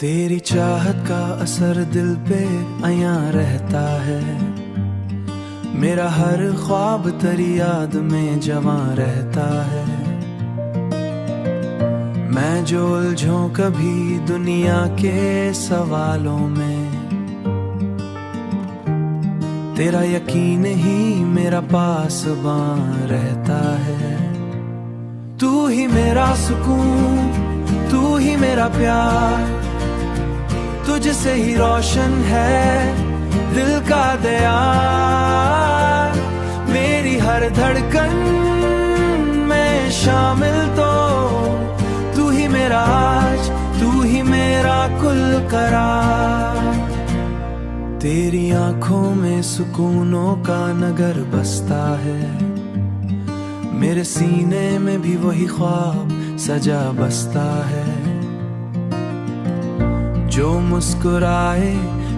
तेरी चाहत का असर दिल पे आया रहता है। मेरा हर ख्वाब तेरी याद में जवां रहता है। मैं जो उलझूं कभी दुनिया के सवालों में, तेरा यकीन ही मेरा पासबां रहता है। तू ही मेरा सुकून, तू ही मेरा प्यार, तुझसे ही रोशन है दिल का दयार। मेरी हर धड़कन में शामिल तो तू ही मेरा आज, तू ही मेरा कुल करार। तेरी आंखों में सुकूनों का नगर बसता है। मेरे सीने में भी वही ख्वाब सजा बसता है। जो मुस्कुराए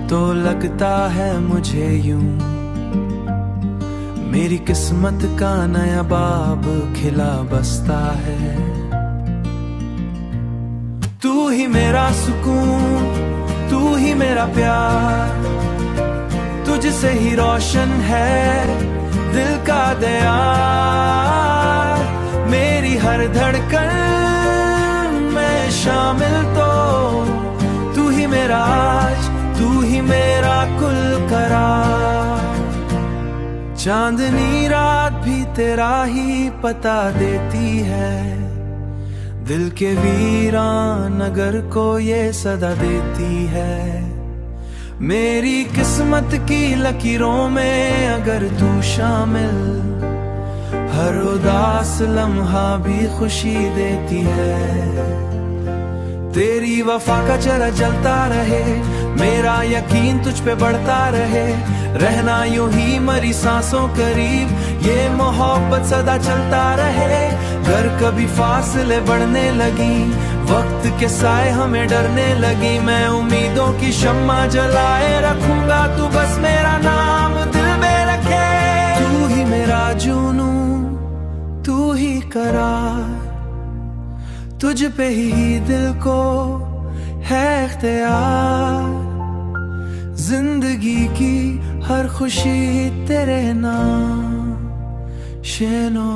तो लगता है मुझे यूं, मेरी किस्मत का नया बाब खिला बसता है। तू ही मेरा सुकून, तू ही मेरा प्यार, तुझसे ही रोशन है दिल का दयार। मेरी हर धड़कन में शामिल तो तू ही मेरा आज, तू ही मेरा कुल करार। चांदनी रात भी तेरा ही पता देती है। दिल के वीरान नगर को ये सदा देती है। मेरी किस्मत की लकीरों में अगर तू शामिल, हर उदास लम्हा भी खुशी देती है। तेरी वफा का चरा जलता रहे, मेरा यकीन तुझ पे बढ़ता रहे। रहना यूं ही मरी सांसों करीब, ये मोहब्बत सदा चलता रहे। घर कभी फासले बढ़ने लगी, वक्त के साए हमें डरने लगी। मैं उम्मीदों की शम्मा जलाए रखूंगा, तू बस मेरा नाम दिल में रखे। तू ही मेरा जुनू, तू ही करार, तुझ पे ही दिल को है इख्तियार। जिंदगी की हर खुशी तेरे नाम शेनो।